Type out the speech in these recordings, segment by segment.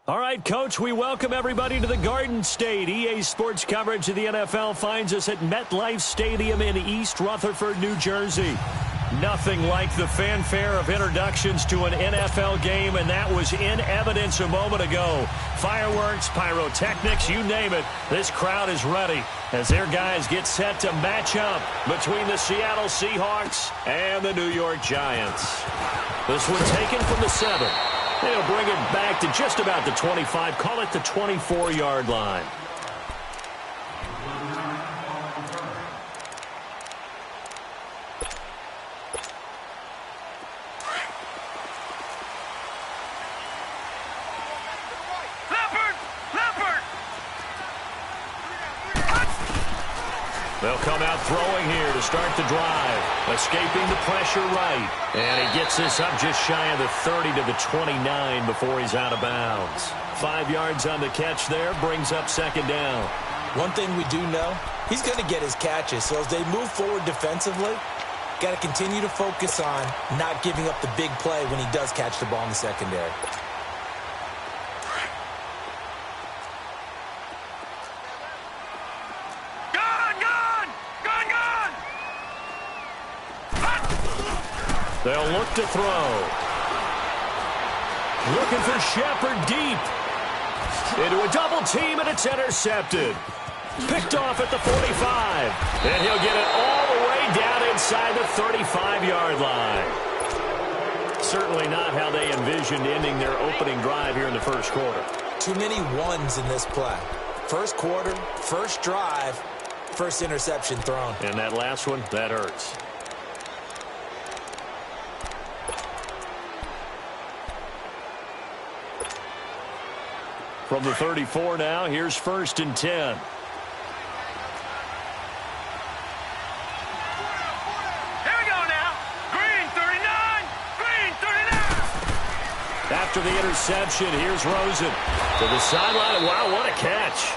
All right, Coach, we welcome everybody to the Garden State. EA Sports coverage of the NFL finds us at MetLife Stadium in East Rutherford, New Jersey. Nothing like the fanfare of introductions to an NFL game, and that was in evidence a moment ago. Fireworks, pyrotechnics, you name it. This crowd is ready as their guys get set to match up between the Seattle Seahawks and the New York Giants. This one taken from the 7. They'll bring it back to just about the 25, call it the 24-yard line. They'll come out throwing here to start the drive. Escaping the pressure right. And he gets this up just shy of the 30 to the 29 before he's out of bounds. 5 yards on the catch there, brings up second down. One thing we do know, he's going to get his catches. So as they move forward defensively, got to continue to focus on not giving up the big play when he does catch the ball in the secondary. They'll look to throw. Looking for Shepard deep. Into a double team, and it's intercepted. Picked off at the 45. And he'll get it all the way down inside the 35-yard line. Certainly not how they envisioned ending their opening drive here in the first quarter. Too many ones in this play. First quarter, first drive, first interception thrown. And that last one, that hurts. From the 34 now, here's 1st and 10. Here we go now. Green 39. Green 39. After the interception, here's Rosen to the sideline. Wow, what a catch.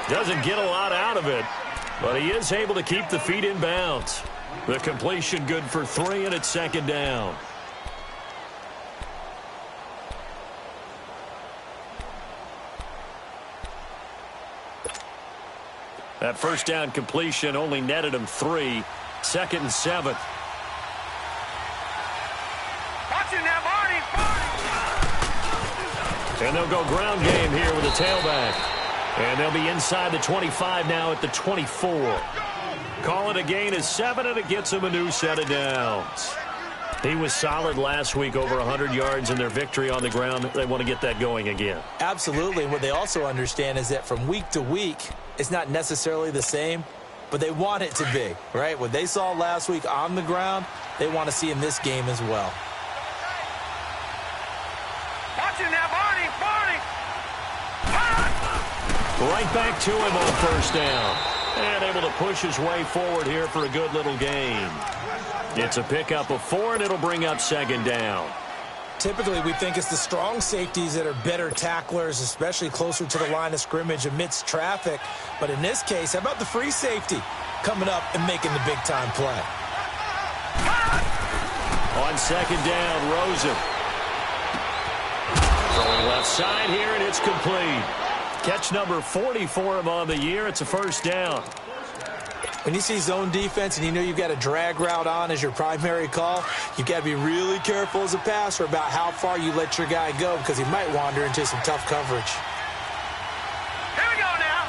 Doesn't get a lot out of it, but he is able to keep the feet in bounds. The completion good for 3, and it's second down. That first down completion only netted him 3. 2nd and 7. Watching that, Marty. And they'll go ground game here with a tailback. And they'll be inside the 25 now at the 24. Call it a gain of 7, and it gets them a new set of downs. He was solid last week, over 100 yards in their victory on the ground. They want to get that going again. Absolutely. What they also understand is that from week to week, it's not necessarily the same, but they want it to be, right? What they saw last week on the ground, they want to see in this game as well. Watching that, Marty. Right back to him on first down. And able to push his way forward here for a good little gain. It's a pickup of 4, and it'll bring up second down. Typically, we think it's the strong safeties that are better tacklers, especially closer to the line of scrimmage amidst traffic. But in this case, how about the free safety coming up and making the big-time play? On second down, Rosen. Throwing left side here, and it's complete. Catch number 40 for him on the year. It's a first down. When you see zone defense and you know you've got a drag route on as your primary call, you've got to be really careful as a passer about how far you let your guy go because he might wander into some tough coverage. Here we go now.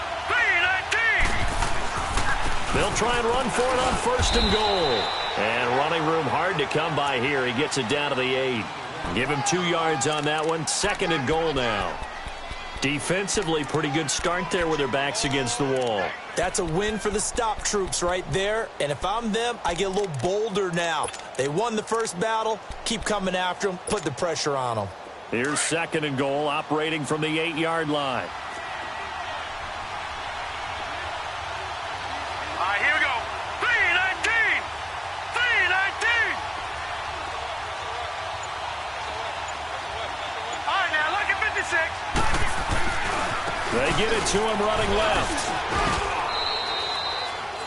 3-19. They'll try and run for it on 1st and goal. And running room hard to come by here. He gets it down to the 8. Give him 2 yards on that one. 2nd and goal now. Defensively, pretty good start there with their backs against the wall. That's a win for the stop troops right there. And if I'm them, I get a little bolder now. They won the first battle. Keep coming after them. Put the pressure on them. Here's 2nd and goal, operating from the 8-yard line. All right, here we go. 3-19. 3-19. All right, now look at 56. They get it to him running left.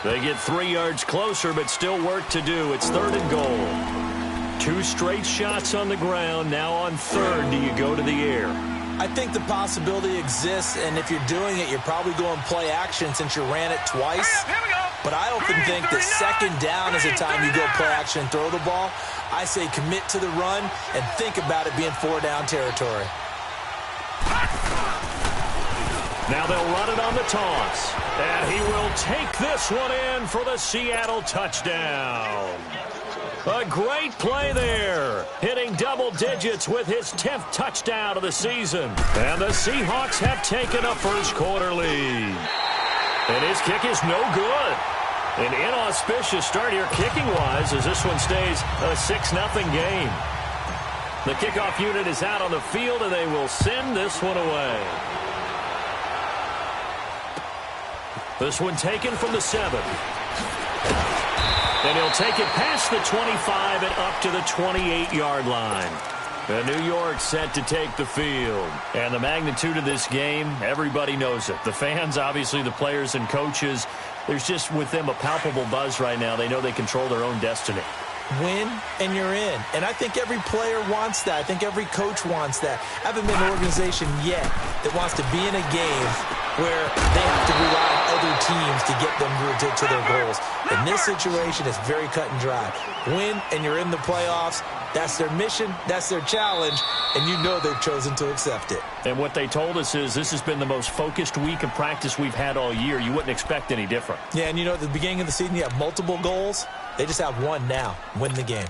They get 3 yards closer, but still work to do. It's 3rd and goal. 2 straight shots on the ground. Now on 3rd, do you go to the air? I think the possibility exists, and if you're doing it, you're probably going play action since you ran it twice. Here we go. But I often think that second down is the time you go play action and throw the ball. I say commit to the run and think about it being 4-down territory. Now they'll run it on the toss. And he will take this one in for the Seattle touchdown. A great play there, hitting double digits with his 10th touchdown of the season. And the Seahawks have taken a first-quarter lead. And his kick is no good. An inauspicious start here kicking-wise as this one stays a 6-0 game. The kickoff unit is out on the field, and they will send this one away. This one taken from the 7. And he'll take it past the 25 and up to the 28-yard line. And New York set to take the field. And the magnitude of this game, everybody knows it. The fans, obviously the players and coaches, there's just with them a palpable buzz right now. They know they control their own destiny. Win, and you're in. And I think every player wants that. I think every coach wants that. I haven't been an organization yet that wants to be in a game where they have to rely on other teams to get them to their goals. In this situation, it's very cut and dry. Win, and you're in the playoffs. That's their mission. That's their challenge. And you know they've chosen to accept it. And what they told us is this has been the most focused week of practice we've had all year. You wouldn't expect any different. Yeah, and you know, at the beginning of the season, you have multiple goals. They just have one now. Win the game.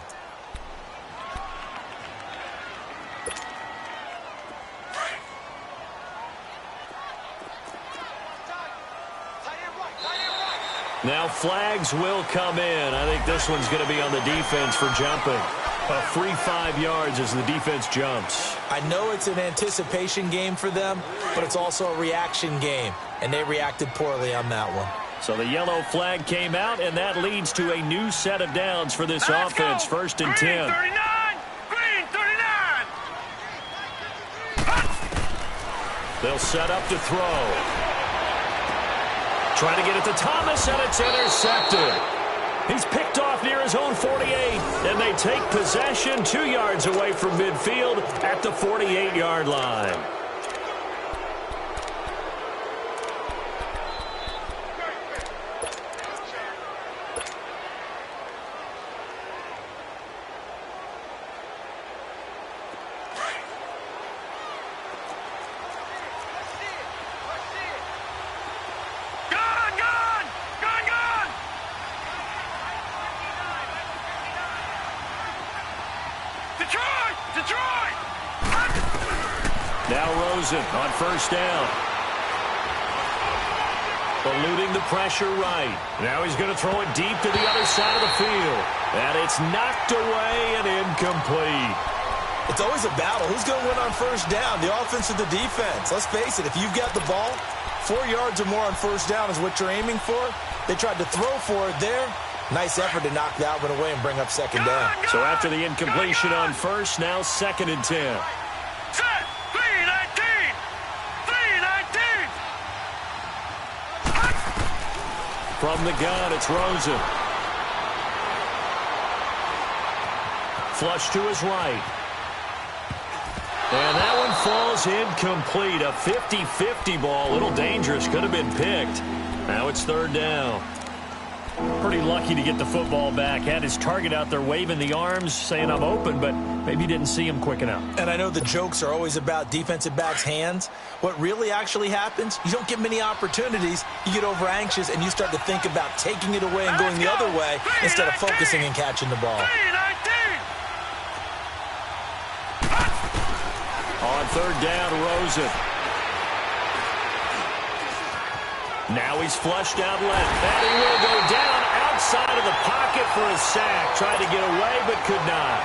Now flags will come in. I think this one's going to be on the defense for jumping. A free 5 yards as the defense jumps. I know it's an anticipation game for them, but it's also a reaction game, and they reacted poorly on that one. So the yellow flag came out, and that leads to a new set of downs for this offense. Go. 1st and 10. Green 39. Green 39. They'll set up to throw. Trying to get it to Thomas, and it's intercepted. He's picked off near his own 48, and they take possession 2 yards away from midfield at the 48-yard line. Now Rosen on 1st down. Eluding the pressure right. Now he's going to throw it deep to the other side of the field. And it's knocked away and incomplete. It's always a battle. Who's going to win on 1st down, the offense or the defense? Let's face it, if you've got the ball, 4 yards or more on 1st down is what you're aiming for. They tried to throw for it there. Nice effort to knock that one away and bring up 2nd down. So after the incompletion on 1st, now 2nd and 10. From the gun, it's Rosen. Flush to his right. And that one falls incomplete. A 50-50 ball. A little dangerous. Could have been picked. Now it's 3rd down. Pretty lucky to get the football back. Had his target out there waving the arms, saying I'm open, but maybe didn't see him quick enough. And I know the jokes are always about defensive backs' hands. What really actually happens, you don't get many opportunities. You get over anxious, and you start to think about taking it away and going the other way instead of focusing and catching the ball. On 3rd down, Rosen. Now he's flushed out left. And he will go down outside of the pocket for a sack. Tried to get away, but could not.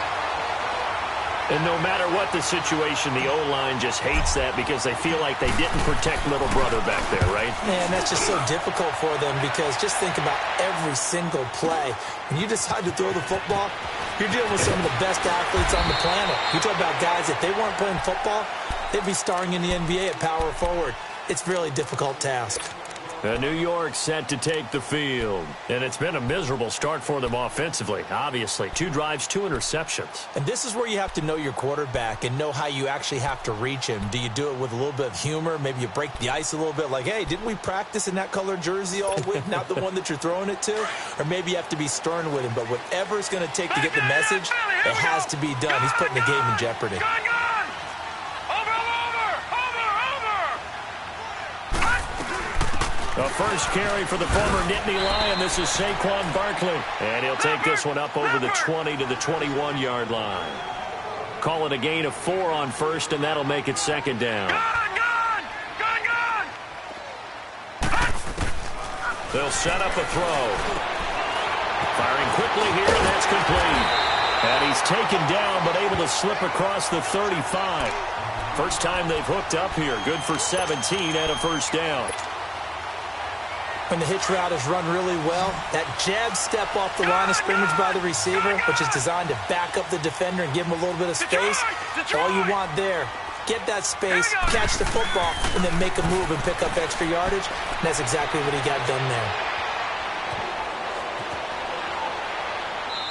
And no matter what the situation, the O-line just hates that because they feel like they didn't protect little brother back there, right? Man, that's just so difficult for them because just think about every single play. When you decide to throw the football, you're dealing with some of the best athletes on the planet. You talk about guys, if they weren't playing football, they'd be starring in the NBA at power forward. It's a really difficult task. New York set to take the field. And it's been a miserable start for them offensively, obviously. 2 drives, 2 interceptions. And this is where you have to know your quarterback and know how you actually have to reach him. Do you do it with a little bit of humor? Maybe you break the ice a little bit like, hey, didn't we practice in that color jersey all week, not the one that you're throwing it to? Or maybe you have to be stern with him. But whatever it's going to take to get the message, it has to be done. He's putting the game in jeopardy. The first carry for the former Nittany Lion. This is Saquon Barkley. And he'll take this one up over the 20 to the 21-yard line. Call it a gain of 4 on first, and that'll make it second down. They'll set up a throw. Firing quickly here, and that's complete. And he's taken down, but able to slip across the 35. First time they've hooked up here. Good for 17 and a first down. When the hitch route is run really well, that jab step off the line of scrimmage by the receiver, which is designed to back up the defender and give him a little bit of space, all you want there, get that space, catch the football, and then make a move and pick up extra yardage. And that's exactly what he got done there.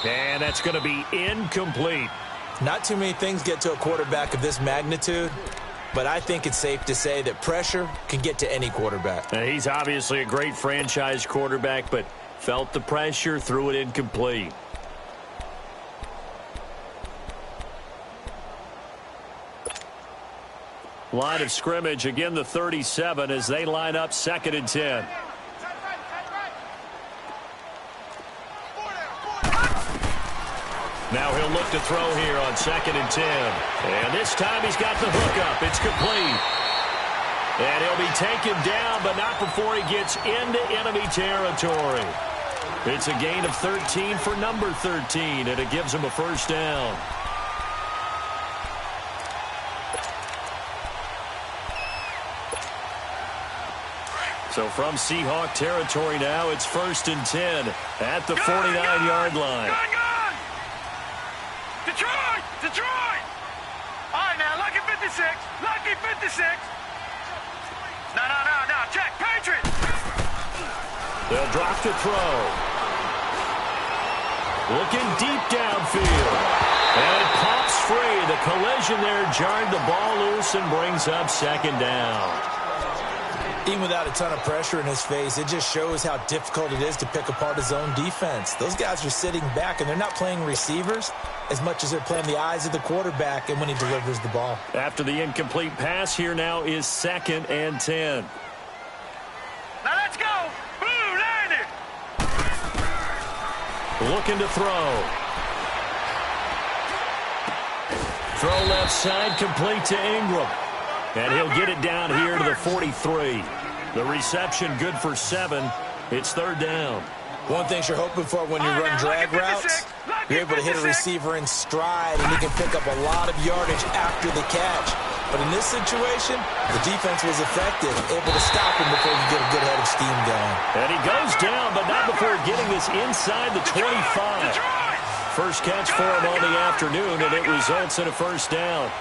And that's going to be incomplete. Not too many things get to a quarterback of this magnitude, but I think it's safe to say that pressure can get to any quarterback. He's obviously a great franchise quarterback, but felt the pressure, threw it incomplete. Line of scrimmage, again the 37 as they line up 2nd and 10. Now he'll look to throw here on 2nd and 10. And this time he's got the hook up. It's complete. And he'll be taken down, but not before he gets into enemy territory. It's a gain of 13 for number 13, and it gives him a first down. So from Seahawk territory now, it's 1st and 10 at the 49-yard line. Detroit! All right, now, lucky 56. Lucky 56. No. Check, Patriots. They'll drop the throw. Looking deep downfield. And it pops free. The collision there jarred the ball loose and brings up 2nd down. Even without a ton of pressure in his face, it just shows how difficult it is to pick apart his own defense. Those guys are sitting back, and they're not playing receivers as much as they're playing the eyes of the quarterback and when he delivers the ball. After the incomplete pass, here now is 2nd and 10. Now let's go. Boom, landed. Looking to throw. Throw left side, complete to Ingram. And he'll get it down here to the 43. The reception good for 7. It's 3rd down. One thing you're hoping for when you run drag routes, you're able to hit a receiver in stride, and he can pick up a lot of yardage after the catch. But in this situation, the defense was effective, able to stop him before you get a good head of steam going. And he goes down, but not before getting this inside the 25. First catch for him on the afternoon, and it results in a first down.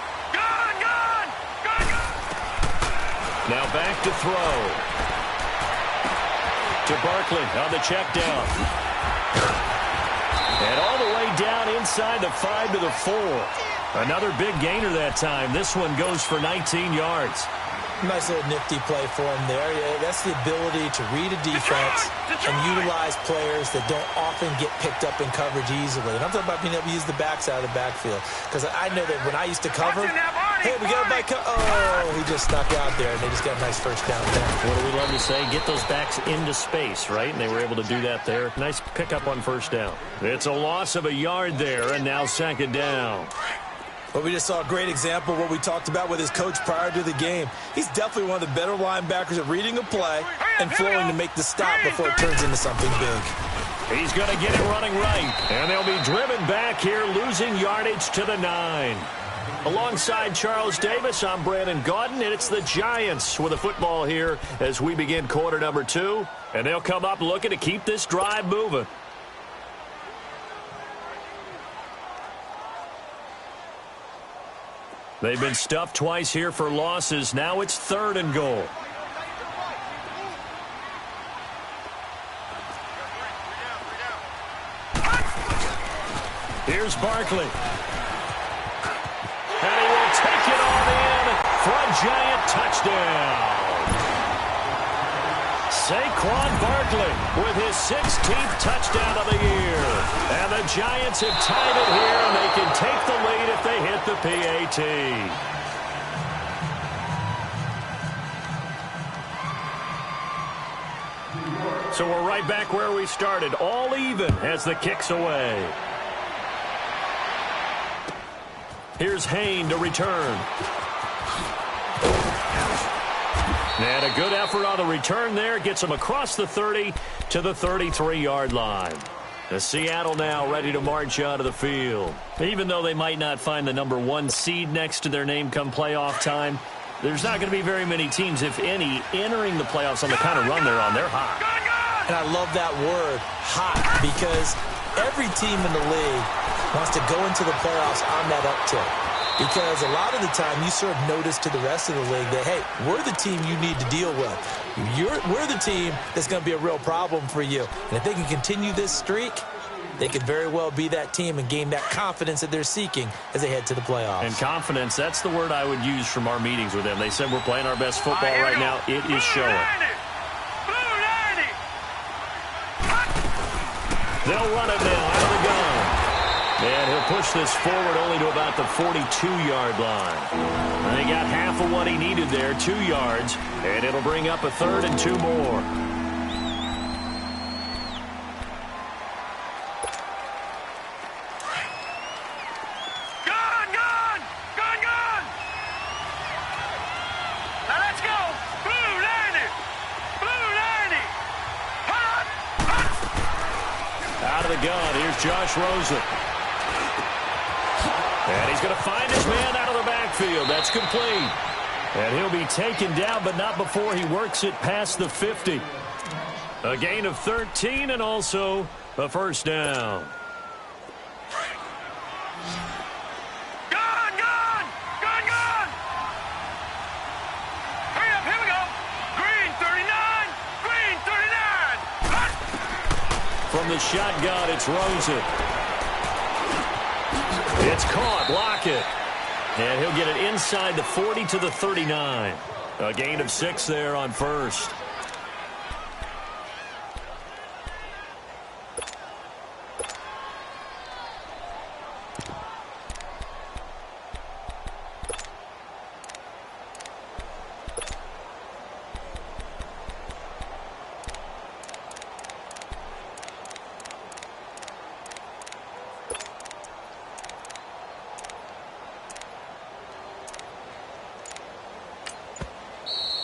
Now back to throw. To Barkley on the check down. And all the way down inside the 5 to the 4. Another big gainer that time. This one goes for 19 yards. Nice little nifty play for him there. Yeah, that's the ability to read a defense and utilize players that don't often get picked up in coverage easily. And I'm talking about being able to use the backside of the backfield. Because I know that when I used to cover, hey, we got a back. Oh, he just stuck out there, and they just got a nice first down there. What do we love to say? Get those backs into space, right? And they were able to do that there. Nice pickup on first down. It's a loss of a yard there, and now 2nd down. But we just saw a great example of what we talked about with his coach prior to the game. He's definitely one of the better linebackers at reading a play and flowing to make the stop before it turns into something big. He's going to get it running right. And they'll be driven back here, losing yardage to the 9. Alongside Charles Davis, I'm Brandon Gaudin, and it's the Giants with the football here as we begin quarter number 2. And they'll come up looking to keep this drive moving. They've been stuffed twice here for losses. Now it's 3rd and goal. Here's Barkley. And he will take it on in for a giant touchdown. Saquon Barkley with his 16th touchdown of the year. And the Giants have tied it here, and they can take the lead if they hit the PAT. So we're right back where we started, all even as the kick's away. Here's Hayne to return. And a good effort on the return there. Gets him across the 30 to the 33-yard line. The Seattle now ready to march out of the field. Even though they might not find the #1 seed next to their name come playoff time, there's not going to be very many teams, if any, entering the playoffs on the kind of run they're on. They're hot. And I love that word, hot, because every team in the league wants to go into the playoffs on that uptick. Because a lot of the time you serve notice to the rest of the league that, hey, we're the team you need to deal with. We're the team that's going to be a real problem for you. And if they can continue this streak, they could very well be that team and gain that confidence that they're seeking as they head to the playoffs. And confidence, that's the word I would use from our meetings with them. They said we're playing our best football right now. It is showing. They'll run it now out of the gun. And he'll push this forward only to about the 42-yard line. And he got half of what he needed there, 2 yards. And it'll bring up a 3rd and 2 more. Now let's go. Blue 90. Blue 90. Out of the gun, here's Josh Rosen. And he's going to find his man out of the backfield. That's complete. And he'll be taken down, but not before he works it past the 50. A gain of 13 and also a first down. Gone, gone, gone, gone. Hurry up, here we go. Green 39, green 39. From the shotgun, it's Rosen. It's caught. Lockett. And he'll get it inside the 40 to the 39. A gain of 6 there on first.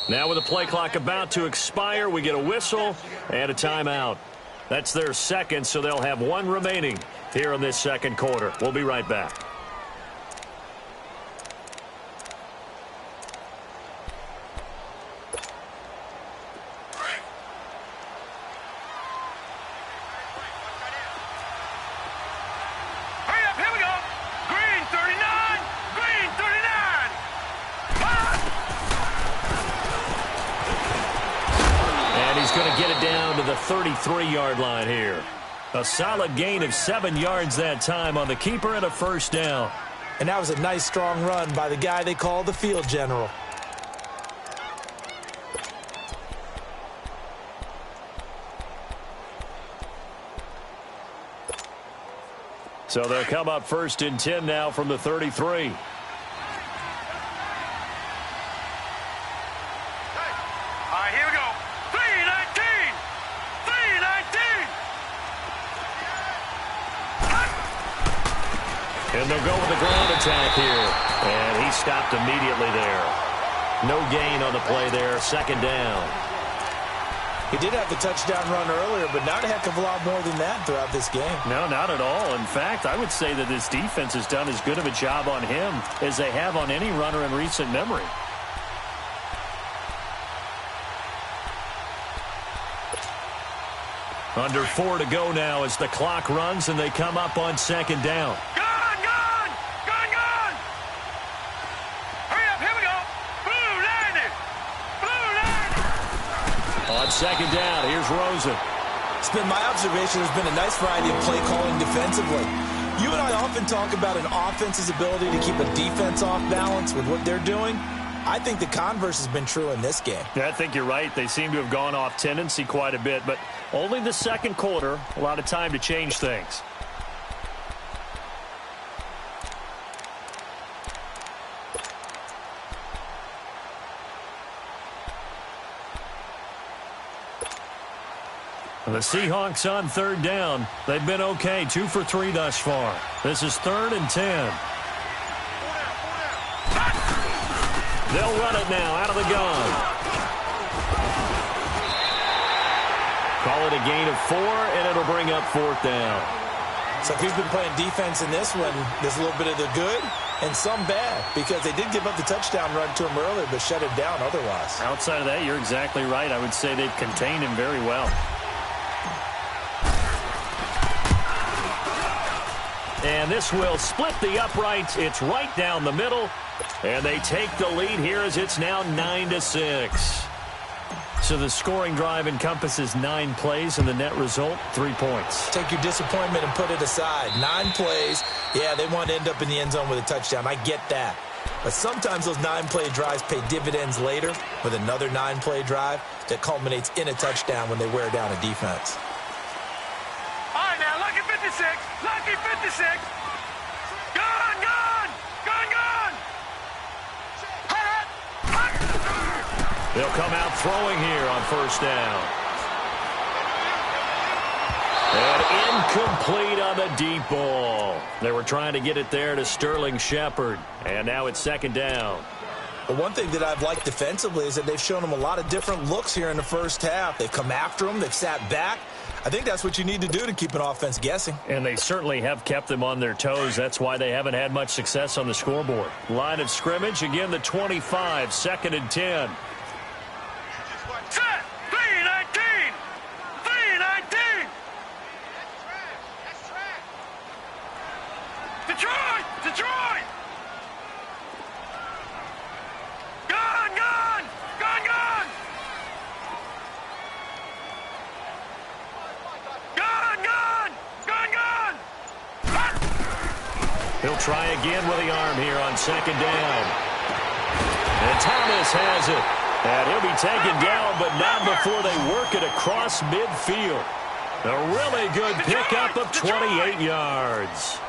Now with the play clock about to expire, we get a whistle and a timeout. That's their second, so they'll have 1 remaining here in this second quarter. We'll be right back. Hurry up, here we go. Green 39, green 39. And he's going to get it down to the 33-yard line here. A solid gain of 7 yards that time on the keeper and a first down. And that was a nice, strong run by the guy they call the field general. So they'll come up 1st and 10 now from the 33. All right, here we go. 319, 319. And they'll go with the ground attack here. And he stopped immediately there. No gain on the play there. Second down. He did have the touchdown run earlier, but not a heck of a lot more than that throughout this game. No, not at all. In fact, I would say that this defense has done as good of a job on him as they have on any runner in recent memory. Under 4 to go now as the clock runs and they come up on second down. Gone, gone, gone, gone. Hurry up, here we go. Blue 90, blue 90. On second down, here's Rosen. It's been my observation there's been a nice variety of play calling defensively. You and I often talk about an offense's ability to keep a defense off balance with what they're doing. I think the converse has been true in this game. Yeah, I think you're right. They seem to have gone off tendency quite a bit, but only the second quarter, a lot of time to change things. The Seahawks on third down. They've been okay, 2 for 3 thus far. This is 3rd and 10. They'll run it now out of the gun. Call it a gain of 4, and it'll bring up 4th down. So if he's been playing defense in this one, there's a little bit of the good and some bad, because they did give up the touchdown run to him earlier, but shut him down otherwise. Outside of that, you're exactly right. I would say they've contained him very well. And this will split the uprights. It's right down the middle. And they take the lead here as it's now 9-6. So the scoring drive encompasses 9 plays, and the net result, 3 points. Take your disappointment and put it aside. 9 plays. Yeah, they want to end up in the end zone with a touchdown. I get that. But sometimes those 9-play drives pay dividends later with another 9-play drive that culminates in a touchdown when they wear down a defense. All right, now, lucky 56. Lucky 56. Gone, gone. Gone, gone. They'll come out throwing here on first down. And incomplete on the deep ball. They were trying to get it there to Sterling Shepard. And now it's 2nd down. Well, one thing that I've liked defensively is that they've shown them a lot of different looks here in the first half. They've come after them. They've sat back. I think that's what you need to do to keep an offense guessing. And they certainly have kept them on their toes. That's why they haven't had much success on the scoreboard. Line of scrimmage, again, the 25, 2nd and 10. Set. 3-19. 3-19. Detroit. Detroit. Gone, gone. Gone, gone. Gone, gone. Gone, gone. He'll try again with the arm here on 2nd down. And Thomas has it. And he'll be taken down, but not before they work it across midfield. A really good pickup of 28 yards.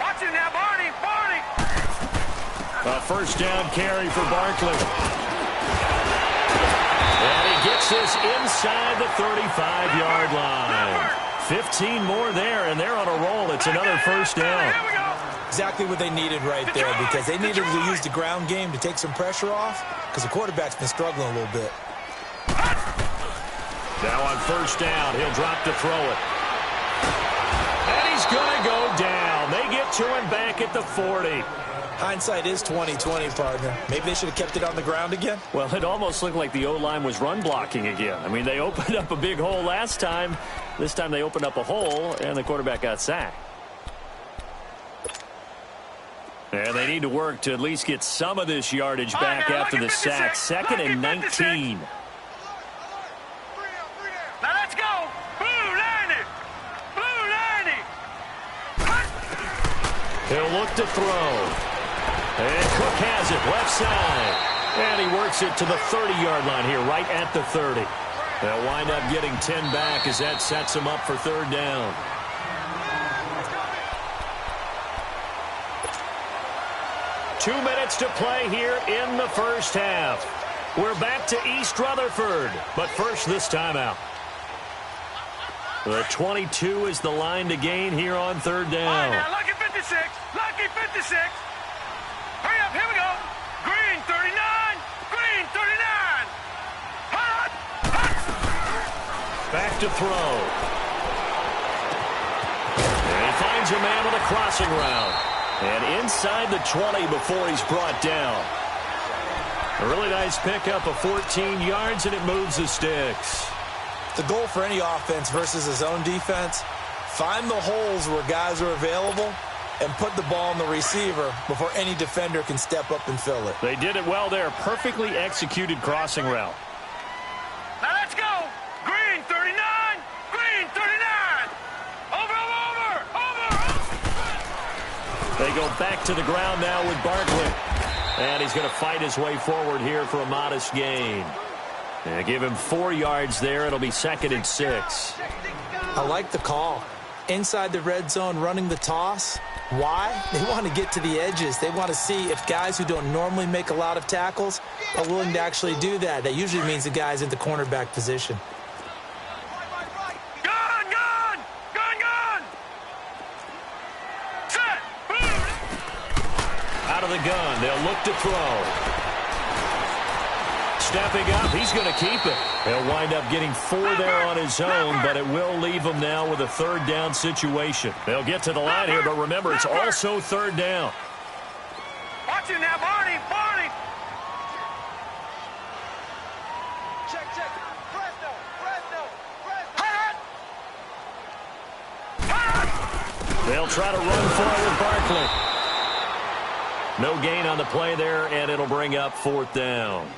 Watch it now, Barney. Barney. A first down carry for Barkley. And he gets this inside the 35-yard line. 15 more there, and they're on a roll. It's another first down. Here we go. Exactly what they needed right there, because they needed to use the ground game to take some pressure off, because the quarterback's been struggling a little bit. Now on first down, he'll drop to throw it. And he's going to go down. They get to him back at the 40. Hindsight is 20/20, partner. Maybe they should have kept it on the ground again. Well, it almost looked like the O-line was run blocking again. I mean, they opened up a big hole last time. This time they opened up a hole, and the quarterback got sacked. And they need to work to at least get some of this yardage back after the sack. 2nd and 19. Now let's go. Blue 90. Blue 90. He'll look to throw. And Cook has it left side. And he works it to the 30-yard line here, right at the 30. They'll wind up getting 10 back as that sets them up for 3rd down. Two minutes to play here in the first half. We're back to East Rutherford, but first this timeout. The 22 is the line to gain here on 3rd down. All right, now, lucky 56. Lucky 56. Hurry up, here we go. Green 39. Green 39. Hot. Back to throw. And he finds a man with a crossing route. And inside the 20 before he's brought down. A really nice pickup of 14 yards, and it moves the sticks. The goal for any offense versus his own defense, find the holes where guys are available and put the ball on the receiver before any defender can step up and fill it. They did it well there. Perfectly executed crossing route. Now let's go. Green 39. Green 39. Over, over, over. They go back to the ground now with Barkley. And he's going to fight his way forward here for a modest gain. And give him 4 yards there. It'll be 2nd and 6. I like the call. Inside the red zone running the toss. Why? They want to get to the edges. They want to see if guys who don't normally make a lot of tackles are willing to actually do that. That usually means the guy's in the cornerback position. Out of the gun, they'll look to throw. Stepping up, he's going to keep it. He'll wind up getting 4 there on his own, but it will leave him now with a 3rd down situation. They'll get to the line here, but remember, it's also 3rd down. Watch it now, Barney. Check. Fresno. They'll try to run for it with Barkley. No gain on the play there, and it'll bring up 4th down.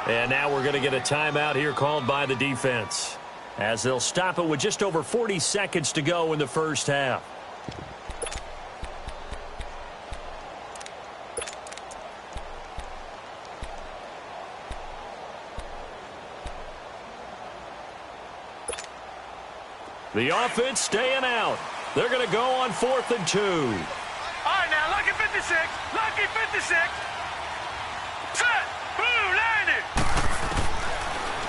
And now we're going to get a timeout here called by the defense, as they'll stop it with just over 40 seconds to go in the first half. The offense staying out. They're going to go on 4th and 2. All right, now, lucky 56. Lucky 56. Set. Boom, landed.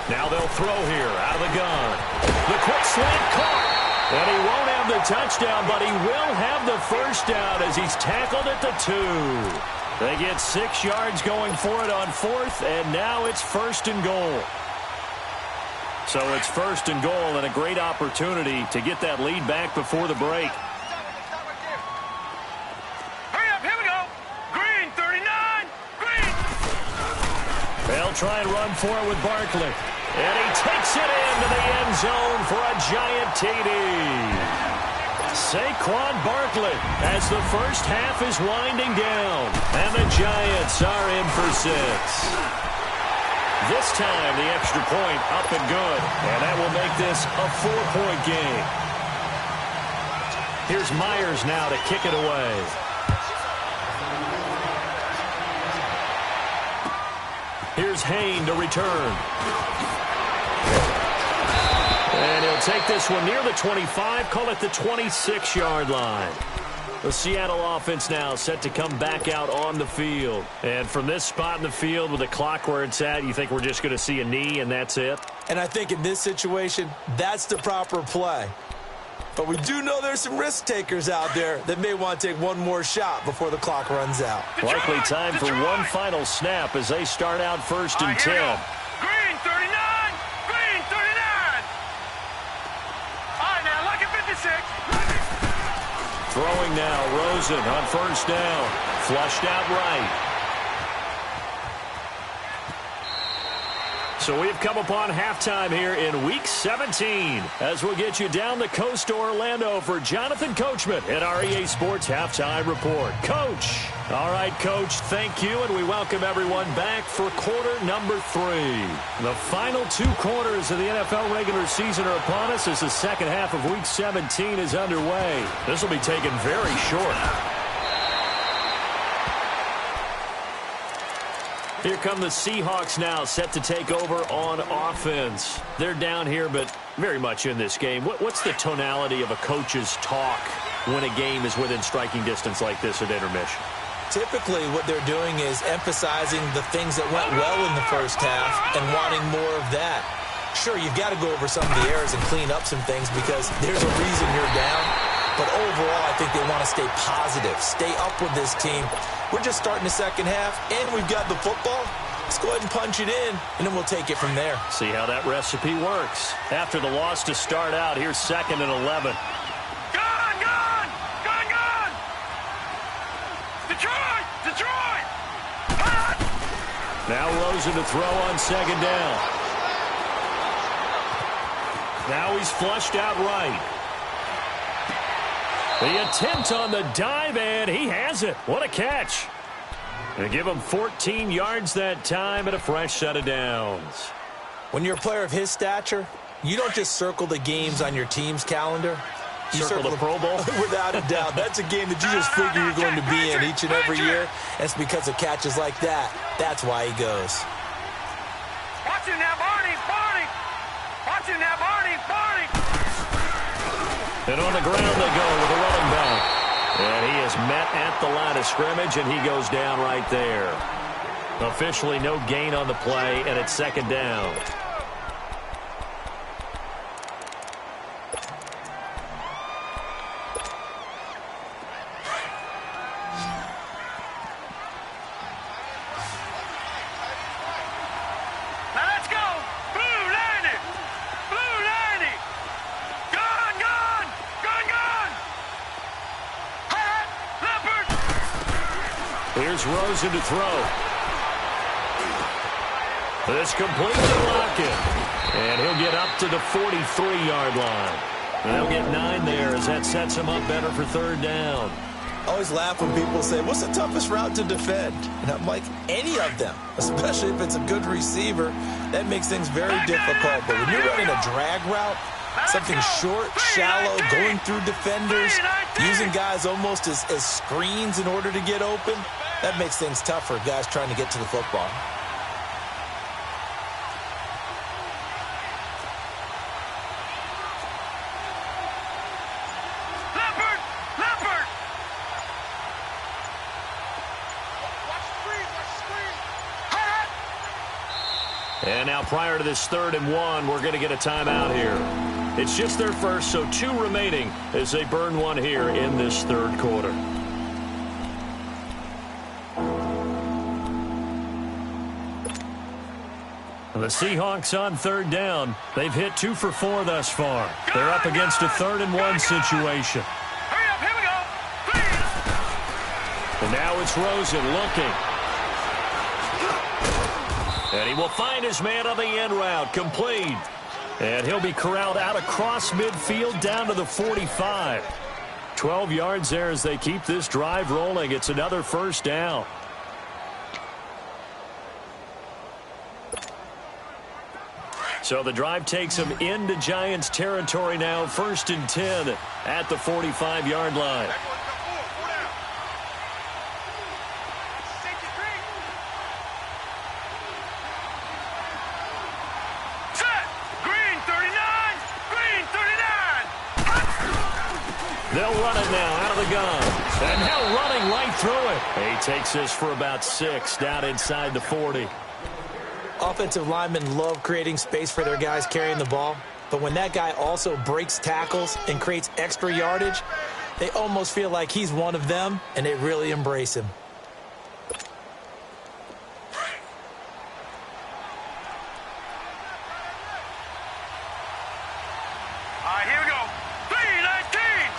Now they'll throw here out of the gun. The quick slant caught. And he won't have the touchdown, but he will have the first down as he's tackled at the 2. They get 6 yards going for it on 4th, and now it's 1st and goal. So it's 1st and goal, and a great opportunity to get that lead back before the break. Hurry up, here we go. Green, 39. Green. They'll try and run for it with Barkley. And he takes it into the end zone for a giant TD. Saquon Barkley as the first half is winding down. And the Giants are in for 6. This time, the extra point up and good. And that will make this a 4-point game. Here's Myers now to kick it away. Here's Hayne to return. And he'll take this one near the 25, call it the 26-yard line. The Seattle offense now set to come back out on the field. And from this spot in the field with the clock where it's at, you think we're just going to see a knee and that's it? And I think in this situation, that's the proper play. But we do know there's some risk takers out there that may want to take one more shot before the clock runs out. Likely time for one final snap as they start out 1st and 10. Green, 39. Green, 39. All right, now, lucky 56. Throwing now, Rosen on 1st down. Flushed out right. So we've come upon halftime here in Week 17 as we'll get you down the coast to Orlando for Jonathan Coachman at our EA Sports Halftime Report. Coach. All right, Coach, thank you, and we welcome everyone back for quarter number 3. The final 2 quarters of the NFL regular season are upon us as the second half of Week 17 is underway. This will be taken very short. Here come the Seahawks now, set to take over on offense. They're down here, but very much in this game. What's the tonality of a coach's talk when a game is within striking distance like this at intermission? Typically, what they're doing is emphasizing the things that went well in the first half and wanting more of that. Sure, you've got to go over some of the errors and clean up some things because there's a reason you're down. But overall, I think they want to stay positive, stay up with this team. We're just starting the second half, and we've got the football. Let's go ahead and punch it in, and then we'll take it from there. See how that recipe works. After the loss to start out, here's 2nd and 11. Gun! Detroit! Hot! Now Rosen to throw on 2nd down. Now he's flushed out right. The attempt on the dive, and he has it. What a catch. And give him 14 yards that time and a fresh set of downs. When you're a player of his stature, you don't just circle the games on your team's calendar. Circle the Pro Bowl? Without a doubt. That's a game that you just figure you're going to be in each and every year. And it's because of catches like that. That's why he goes. Watch him now, Barney. Barney. Watch him now, Barney. Barney. And on the ground they go with a running back. And he is met at the line of scrimmage, and he goes down right there. Officially no gain on the play, and it's second down. Here's Rosen to throw. This complete to Lockett. And he'll get up to the 43-yard line. And they'll get 9 there as that sets him up better for third down. I always laugh when people say, what's the toughest route to defend? And I'm like, any of them, especially if it's a good receiver. That makes things very difficult. But when you're running a drag route, something short, shallow, going through defenders, using guys almost as screens in order to get open, that makes things tough for guys trying to get to the football. Leopard! And now prior to this 3rd and 1, we're going to get a timeout here. It's just their first, so 2 remaining as they burn one here in this 3rd quarter. The Seahawks on 3rd down. They've hit 2 for 4 thus far. They're up against a 3rd and 1 situation. Hurry up, here we go. Please. And now it's Rosen looking. And he will find his man on the end route, complete. And he'll be corralled out across midfield down to the 45. 12 yards there as they keep this drive rolling. It's another first down. So the drive takes them into Giants territory now. 1st and 10 at the 45-yard line. Set. Green 39. Green 39. They'll run it now out of the gun. And now running right through it. He takes this for about 6 down inside the 40. Offensive linemen love creating space for their guys carrying the ball, but when that guy also breaks tackles and creates extra yardage, they almost feel like he's one of them, and they really embrace him. All right, here we go. 319.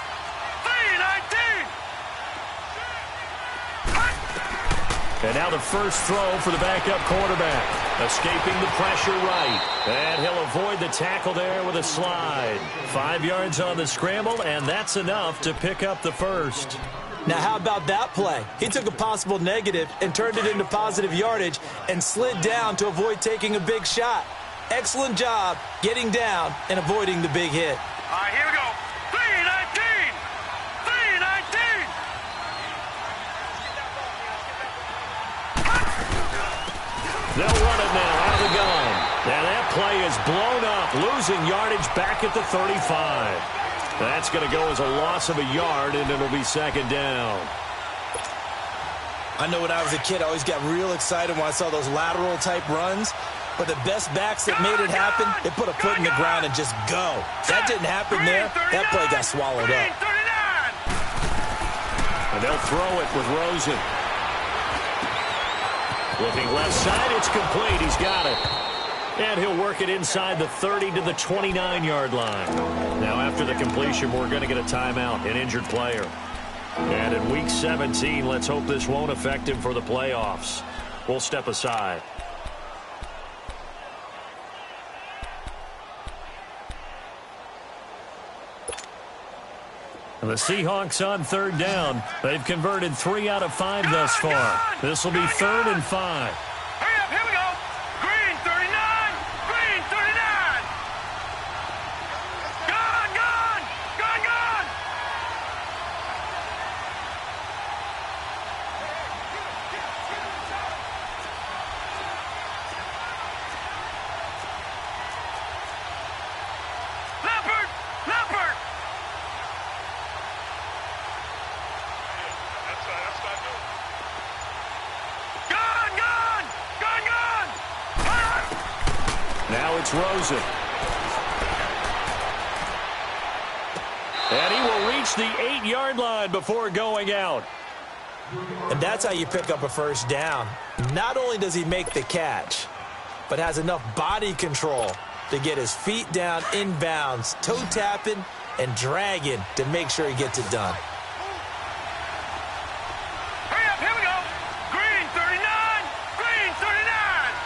319. And now the first throw for the backup quarterback. Escaping the pressure right. And he'll avoid the tackle there with a slide. 5 yards on the scramble, and that's enough to pick up the first. Now, how about that play? He took a possible negative and turned it into positive yardage and slid down to avoid taking a big shot. Excellent job getting down and avoiding the big hit. All right, here we go. 319. 319. They'll run it now out of the gun. Now that play is blown up, losing yardage back at the 35. That's going to go as a loss of a yard, and it'll be 2nd down. I know when I was a kid, I always got real excited when I saw those lateral-type runs. But the best backs that made it happen, they put a foot in the ground and just go. That didn't happen there. That play got swallowed up. And they'll throw it with Rosen. Looking left side, it's complete. He's got it. And he'll work it inside the 30 to the 29-yard line. Now, after the completion, we're going to get a timeout, an injured player. And in Week 17, let's hope this won't affect him for the playoffs. We'll step aside. And the Seahawks on 3rd down. They've converted 3 out of 5 thus far. This will be 3rd and 5. Hurry up, here we go. Green 39. Green 39. Gone. it's Rosen. And he will reach the 8-yard line before going out. And that's how you pick up a first down. Not only does he make the catch, but has enough body control to get his feet down inbounds, toe tapping and dragging to make sure he gets it done. Hurry up, here we go. Green 39, green 39.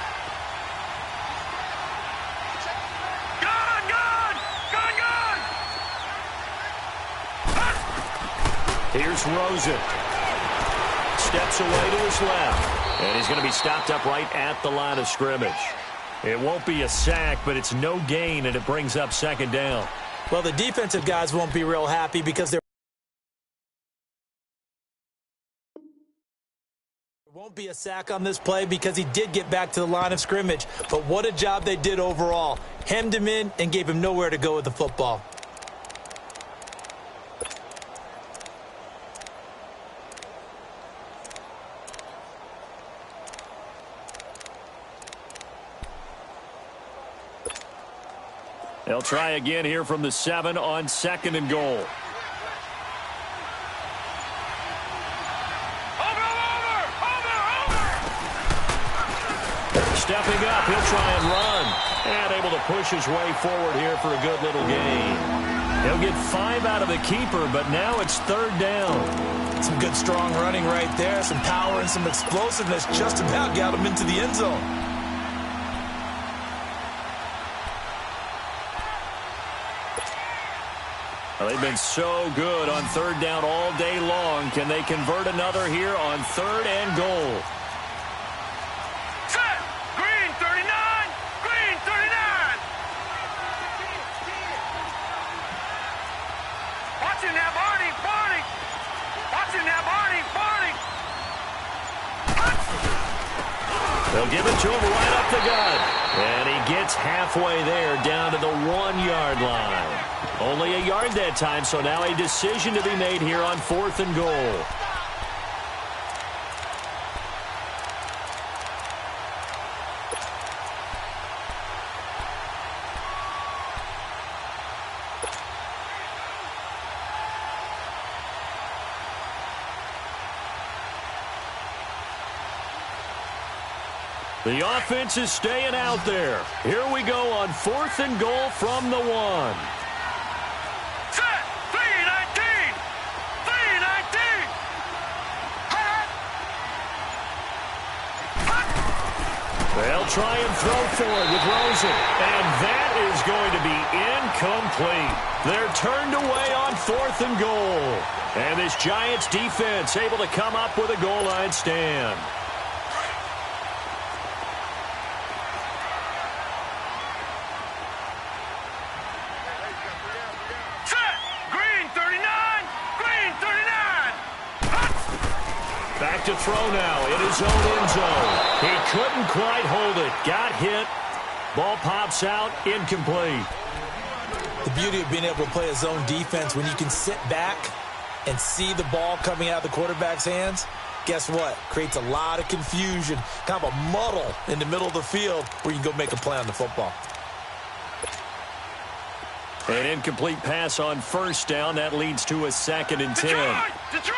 Gone, gone, gone, gone. Here's Rosen. Steps away to his left. And he's going to be stopped up right at the line of scrimmage. It won't be a sack, but it's no gain, and it brings up second down. Well, the defensive guys won't be real happy because there won't be a sack on this play because he did get back to the line of scrimmage. But what a job they did overall. Hemmed him in and gave him nowhere to go with the football. They'll try again here from the 7 on 2nd and goal. Over, over, over, over. Stepping up, he'll try and run. And able to push his way forward here for a good little gain. He'll get 5 out of the keeper, but now it's 3rd down. Some good strong running right there. Some power and some explosiveness just about got him into the end zone. Well, they've been so good on 3rd down all day long. Can they convert another here on 3rd and goal? Set. Green 39, green 39. Watching that Barney, Barney. Watching that Barney, Barney. They'll give it to him right up the gut. And he gets halfway there down to the 1-yard line. Only a yard that time, so now a decision to be made here on 4th and goal. The offense is staying out there. Here we go on 4th and goal from the 1. Set. 319, 319. They'll try and throw for it with Rosen. And that is going to be incomplete. They're turned away on 4th and goal. And this Giants defense able to come up with a goal line stand. Back to throw now in his own end zone. He couldn't quite hold it. Got hit. Ball pops out. Incomplete. The beauty of being able to play a zone defense when you can sit back and see the ball coming out of the quarterback's hands, guess what? Creates a lot of confusion, kind of a muddle in the middle of the field where you can go make a play on the football. An incomplete pass on 1st down. That leads to a 2nd and 10. Detroit!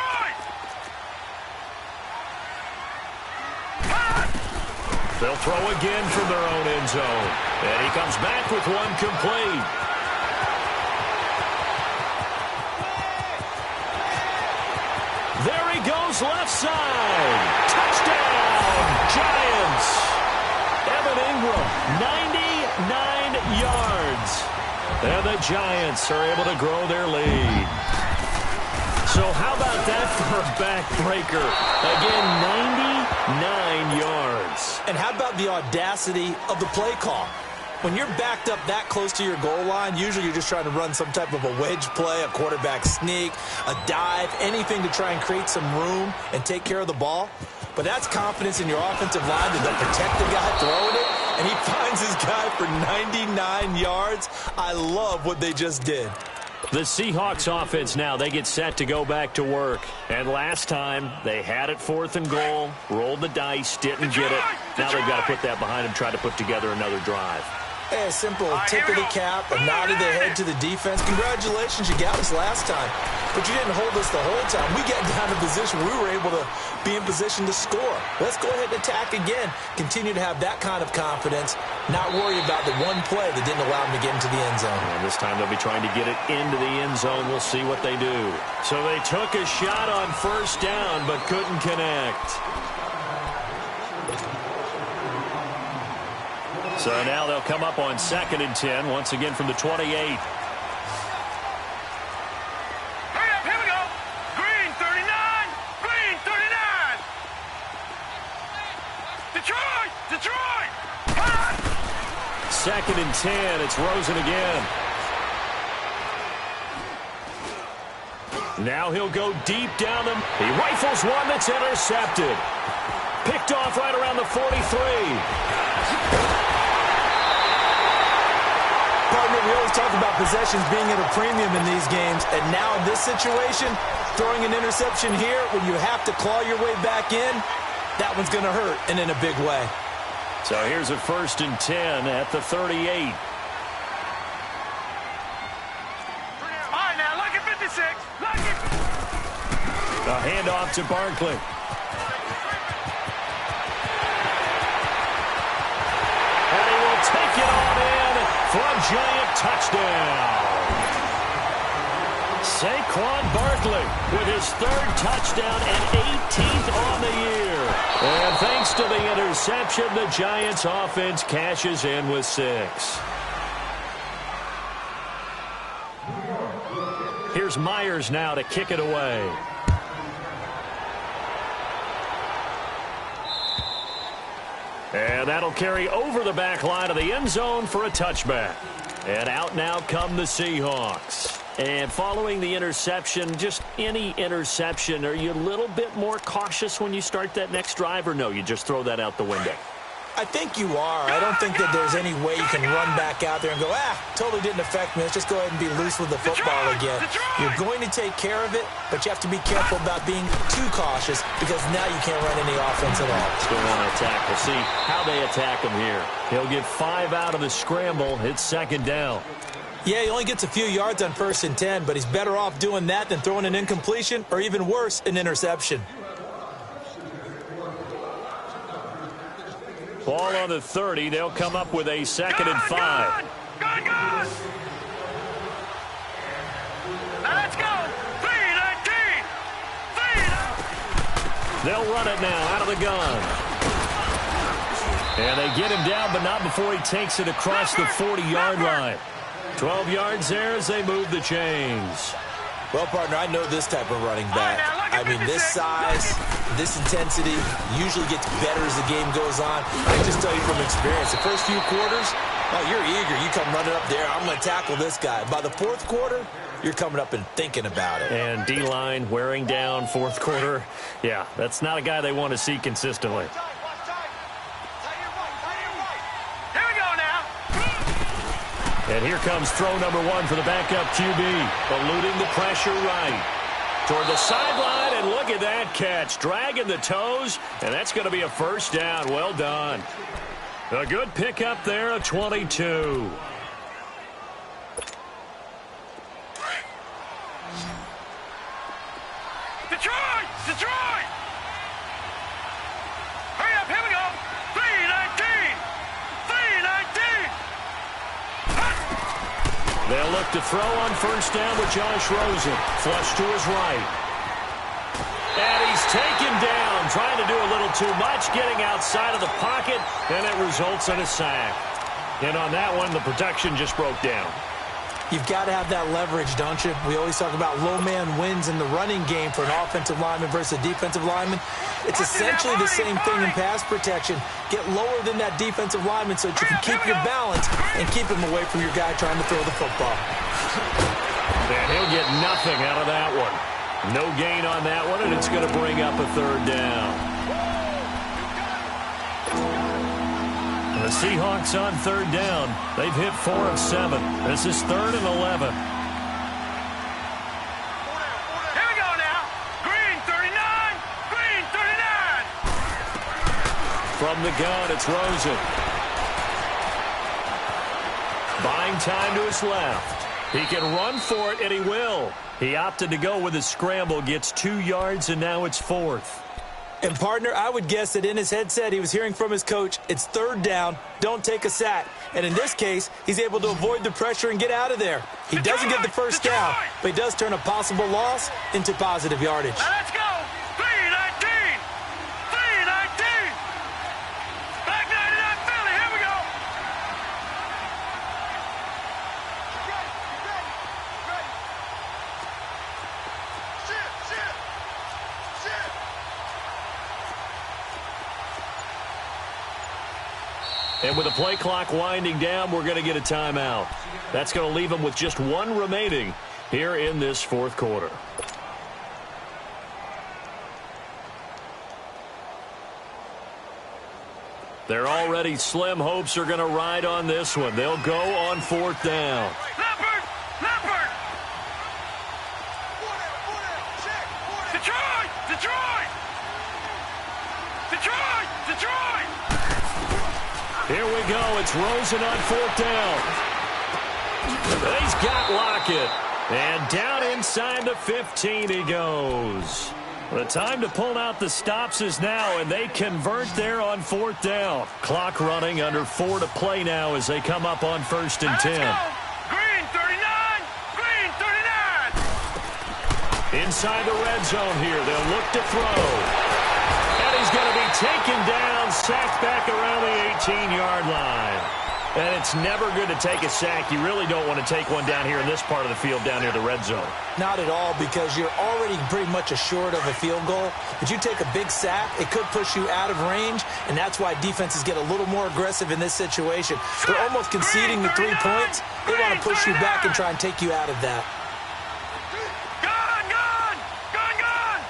They'll throw again from their own end zone. And he comes back with one complete. There he goes left side. Touchdown, Giants. Evan Ingram, 99 yards. And the Giants are able to grow their lead. So how about that for a backbreaker? Again, 99 yards. And how about the audacity of the play call? When you're backed up that close to your goal line, usually you're just trying to run some type of a wedge play, a quarterback sneak, a dive, anything to try and create some room and take care of the ball. But that's confidence in your offensive line that they'll protect the guy throwing it, and he finds his guy for 99 yards. I love what they just did. The Seahawks offense now, they get set to go back to work. And last time, they had it 4th and goal, rolled the dice, didn't get it. Now they've got to put that behind them, try to put together another drive. Hey, a simple tip of the cap, a nod of the head to the defense. Congratulations, you got us last time. But you didn't hold us the whole time. We got down to position we were able to be in position to score. Let's go ahead and attack again. Continue to have that kind of confidence, not worry about the one play that didn't allow them to get into the end zone. And this time they'll be trying to get it into the end zone. We'll see what they do. So they took a shot on first down but couldn't connect. So now they'll come up on 2nd and 10, once again from the 28. Hurry up, here we go. Green 39, green 39. Detroit, Detroit. 2nd and 10, it's Rosen again. Now he'll go deep down them. He rifles one that's intercepted. Picked off right around the 43. Partner, we always talk about possessions being at a premium in these games, and now in this situation, throwing an interception here when you have to claw your way back in, that one's going to hurt, and in a big way. So here's a 1st and 10 at the 38. All right, now, lucky 56, lucky. A handoff to Barkley. And he will take it on in for a giant touchdown. Saquon Barkley with his 3rd touchdown and 18th on the year. And thanks to the interception, the Giants offense cashes in with 6. Here's Myers now to kick it away. And that'll carry over the back line of the end zone for a touchback. And out now come the Seahawks. And following the interception, just any interception, are you a little bit more cautious when you start that next drive, or no, you just throw that out the window? I think you are. I don't think that there's any way you can run back out there and go, totally didn't affect me. Let's just go ahead and be loose with the football again. You're going to take care of it, but you have to be careful about being too cautious because now you can't run any offense at all. Still want to attack. We'll see how they attack him here. He'll get 5 out of the scramble. It's 2nd down. Yeah, he only gets a few yards on 1st and 10, but he's better off doing that than throwing an incompletion or even worse, an interception. Ball on the 30. They'll come up with a 2nd and 5. Good. Now let's go. 3-19. They'll run it now out of the gun. And they get him down, but not before he takes it across the 40-yard line. 12 yards there as they move the chains. Well, partner, I know this type of running back. I mean, this size, this intensity usually gets better as the game goes on. I can just tell you from experience, the first few quarters, you're eager. You come running up there, I'm going to tackle this guy. By the 4th quarter, you're coming up and thinking about it. And D-line wearing down 4th quarter. Yeah, that's not a guy they want to see consistently. And here comes throw number 1 for the backup QB. Eluding the pressure right. Toward the sideline, and look at that catch. Dragging the toes, and that's going to be a 1st down. Well done. A good pickup there, a 22. Detroit! Hurry up, here we go. 3-19. They'll look to throw on 1st down with Josh Rosen. Flush to his right. And he's taken down, trying to do a little too much, getting outside of the pocket, and it results in a sack. And on that one, the protection just broke down. You've got to have that leverage, don't you? We always talk about low man wins in the running game for an offensive lineman versus a defensive lineman. It's essentially the same thing in pass protection. Get lower than that defensive lineman so that you can keep your balance and keep him away from your guy trying to throw the football. And he'll get nothing out of that one. No gain on that one, and it's going to bring up a 3rd down. The Seahawks on 3rd down. They've hit 4 of 7. This is 3rd and 11. Here we go now. Green 39. Green 39. From the gun, it's Rosen. time to his left. He can run for it, and he will. He opted to go with a scramble, gets 2 yards, and now it's 4th. And, partner, I would guess that in his headset he was hearing from his coach, it's 3rd down, don't take a sack. And in this case, he's able to avoid the pressure and get out of there. He doesn't get the first down, but he does turn a possible loss into positive yardage. Now let's go. 3-19. 3-19. Back 99 Philly. Here we go. And with the play clock winding down, we're going to get a timeout. That's going to leave them with just 1 remaining here in this 4th quarter. They're already slim hopes are going to ride on this one. They'll go on 4th down. Leopard. Leopard. Detroit. Detroit. Detroit. Detroit. Here we go. It's Rosen on 4th down. He's got Lockett. And down inside the 15 he goes. The time to pull out the stops is now, and they convert there on 4th down. Clock running, under 4 to play now as they come up on 1st and 10. Green 39. Green 39. Inside the red zone here. They'll look to throw. And he's going to be taken down, sacked back around the 18-yard line. And it's never good to take a sack. You really don't want to take one down here in this part of the field down near the red zone. Not at all, because you're already pretty much assured of a field goal. But you take a big sack, it could push you out of range, and that's why defenses get a little more aggressive in this situation. They're almost conceding the 3 points. They want to push you back and try and take you out of that. Gone, gone, gone, gone.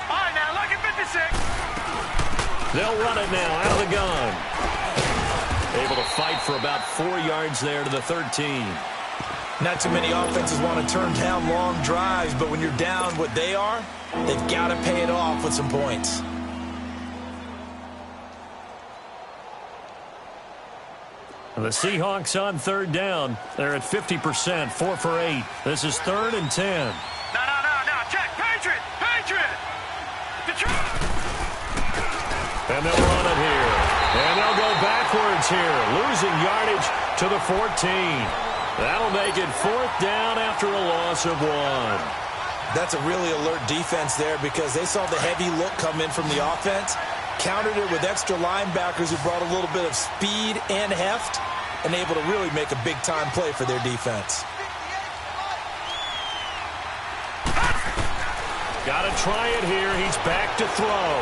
All right, now, lucky 56. They'll run it now out of the gun. Able to fight for about 4 yards there to the 13. Not too many offenses want to turn down long drives, but when you're down what they are, they've got to pay it off with some points. The Seahawks on 3rd down. They're at 50%, 4 for 8. This is 3rd and 10. No. Check. Patriot. Patriot. Detroit. And they'll run it here. And they'll go backwards here, losing yardage to the 14. That'll make it 4th down after a loss of 1. That's a really alert defense there because they saw the heavy look come in from the offense, countered it with extra linebackers who brought a little bit of speed and heft, and able to really make a big-time play for their defense. Got to try it here. He's back to throw.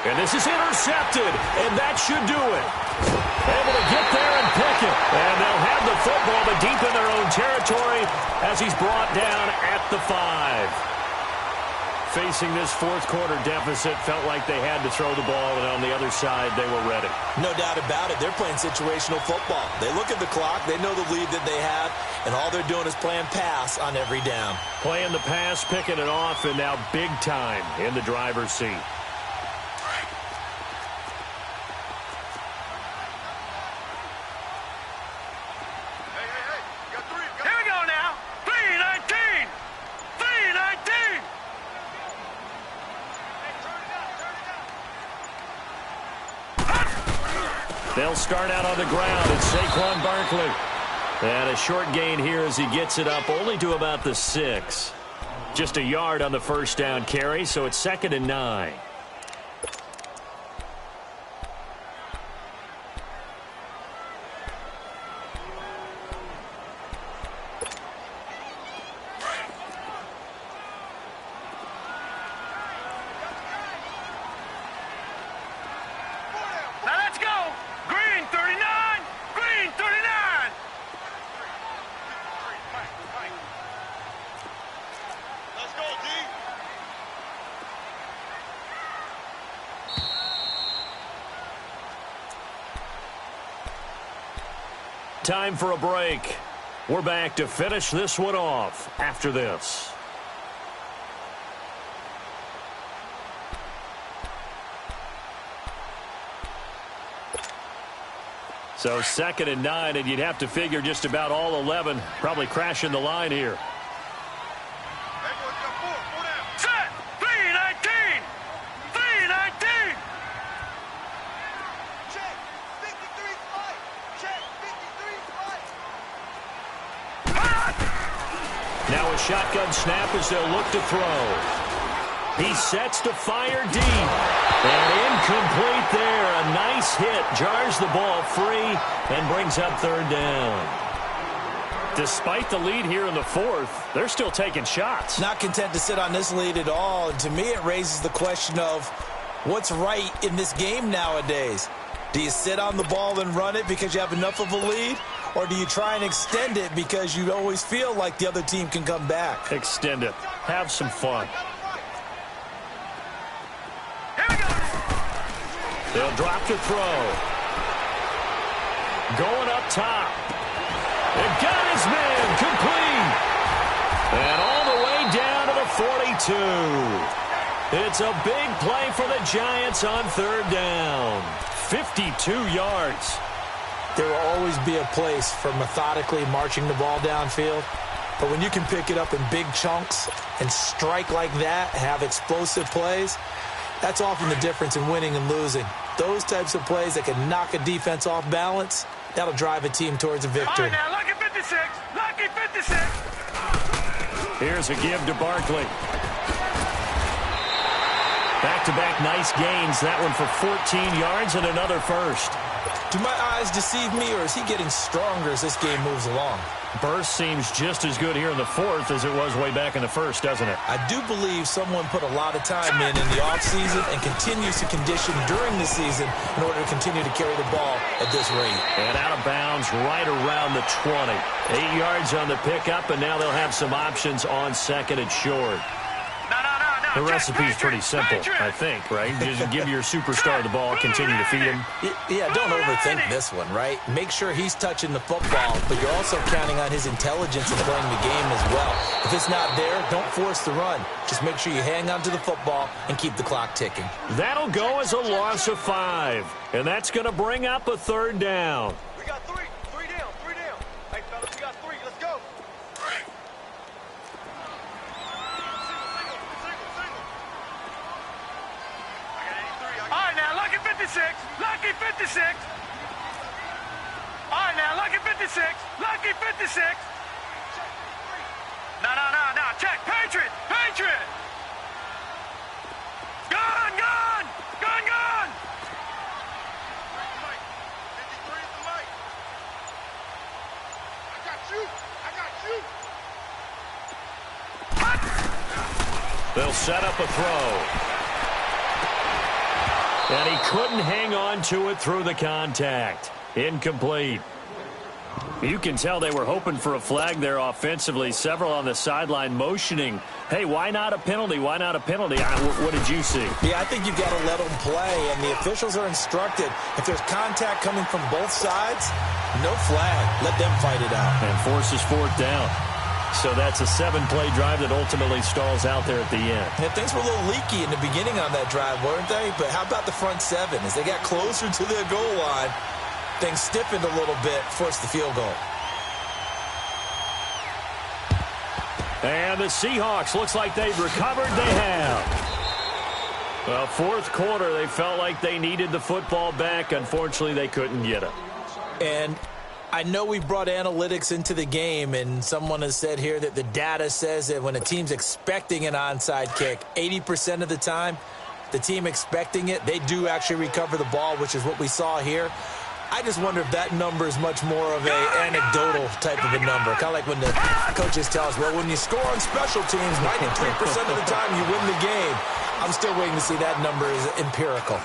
And this is intercepted, and that should do it. Able to get there and pick it. And they'll have the football, but deep in their own territory as he's brought down at the 5. Facing this 4th quarter deficit, felt like they had to throw the ball, and on the other side, they were ready. No doubt about it. They're playing situational football. They look at the clock. They know the lead that they have, and all they're doing is playing pass on every down. Playing the pass, picking it off, and now big time in the driver's seat. Here we go now. 3-19. 3-19. They'll start out on the ground. It's Saquon Barkley. And a short gain here as he gets it up only to about the 6. Just a yard on the first down carry, so it's 2nd and 9. Now let's go. Green 39. Green 39. Let's go, D. Time for a break. We're back to finish this one off after this. So 2nd and 9, and you'd have to figure just about all 11 probably crashing the line here. Set. 3-19. 3-19. Check. 53 flight. Check. 53 flight. Now a shotgun snap as they'll look to throw. He sets to fire deep. And incomplete there. A nice hit. Jars the ball free and brings up 3rd down. Despite the lead here in the 4th, they're still taking shots. Not content to sit on this lead at all. And to me, it raises the question of what's right in this game nowadays. Do you sit on the ball and run it because you have enough of a lead? Or do you try and extend it because you always feel like the other team can come back? Extend it. Have some fun. They'll drop to throw. Going up top. They've got his man complete. And all the way down to the 42. It's a big play for the Giants on 3rd down. 52 yards. There will always be a place for methodically marching the ball downfield. But when you can pick it up in big chunks and strike like that, have explosive plays, that's often the difference in winning and losing. Those types of plays that can knock a defense off balance, that'll drive a team towards a victory. All right, now, lucky 56. Lucky 56. Here's a give to Barkley. Back-to-back nice gains. That one for 14 yards and another first. Do my eyes deceive me, or is he getting stronger as this game moves along? Burst seems just as good here in the 4th as it was way back in the 1st, doesn't it? I do believe someone put a lot of time in the offseason and continues to condition during the season in order to continue to carry the ball at this rate. And out of bounds right around the 20. 8 yards on the pickup, and now they'll have some options on 2nd and short. The recipe's pretty simple, I think, right? Just give your superstar the ball, continue to feed him. Yeah, don't overthink this one, right? Make sure he's touching the football, but you're also counting on his intelligence in playing the game as well. If it's not there, don't force the run. Just make sure you hang on to the football and keep the clock ticking. That'll go as a loss of 5, and that's going to bring up a 3rd down. We got 3. 3 down. 3 down. Hey, fellas, we got 3. Let's go. All right, now, lucky 56. Lucky 56. All right, now, lucky 56. Lucky 56. No. Check. Patriot. Patriot. Gun. 53 is the mic. I got you. They'll set up a throw. And he couldn't hang on to it through the contact. Incomplete. You can tell they were hoping for a flag there offensively. Several on the sideline motioning. Hey, why not a penalty? Why not a penalty? What did you see? Yeah, I think you've got to let them play, and the officials are instructed. If there's contact coming from both sides, no flag. Let them fight it out. And forces 4th down. So that's a 7-play drive that ultimately stalls out there at the end. Yeah, things were a little leaky in the beginning on that drive, weren't they? But how about the front 7? As they got closer to their goal line, things stiffened a little bit, forced the field goal. And the Seahawks, looks like they've recovered. They have. Well, 4th quarter, they felt like they needed the football back. Unfortunately, they couldn't get it. And I know we brought analytics into the game, and someone has said here that the data says that when a team's expecting an onside kick, 80% of the time, the team expecting it, they do actually recover the ball, which is what we saw here. I just wonder if that number is much more of an anecdotal type of a number. Kind of like when the coaches tell us, well, when you score on special teams, 93% of the time you win the game. I'm still waiting to see that number is empirical.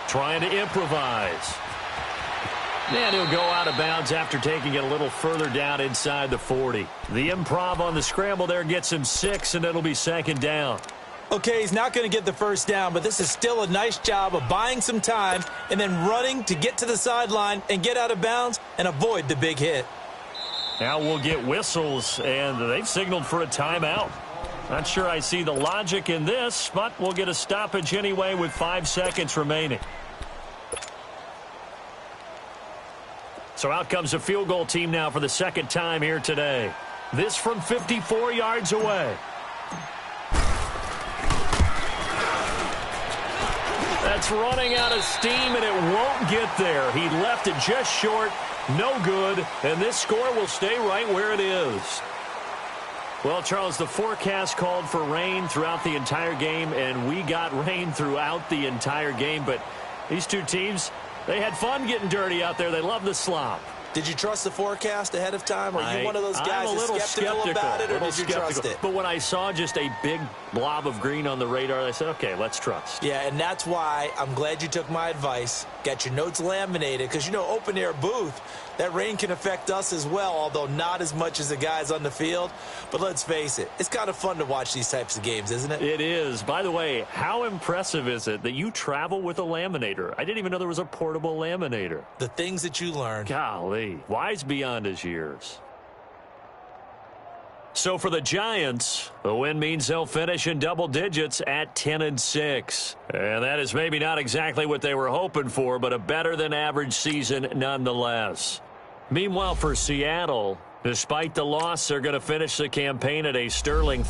Trying to improvise. And he'll go out of bounds after taking it a little further down inside the 40. The improv on the scramble there gets him 6, and it'll be 2nd down. Okay, he's not going to get the first down, but this is still a nice job of buying some time and then running to get to the sideline and get out of bounds and avoid the big hit. Now we'll get whistles, and they've signaled for a timeout. Not sure I see the logic in this, but we'll get a stoppage anyway with 5 seconds remaining. So out comes a field goal team now for the second time here today. This from 54 yards away. That's running out of steam, and it won't get there. He left it just short, no good, and this score will stay right where it is. Well, Charles, the forecast called for rain throughout the entire game, and we got rain throughout the entire game. But these two teams, they had fun getting dirty out there. They love the slop. Did you trust the forecast ahead of time? Are you one of those guys that's skeptical about it, or did you trust it? But when I saw just a big blob of green on the radar, I said, okay, let's trust. Yeah, and that's why I'm glad you took my advice. Get your notes laminated, because, you know, open-air booth, that rain can affect us as well, although not as much as the guys on the field. But let's face it, it's kind of fun to watch these types of games, isn't it? It is. By the way, how impressive is it that you travel with a laminator? I didn't even know there was a portable laminator. The things that you learn. Golly, wise beyond his years. So for the Giants, the win means they'll finish in double digits at 10-6. And that is maybe not exactly what they were hoping for, but a better than average season nonetheless. Meanwhile, for Seattle, despite the loss, they're going to finish the campaign at a sterling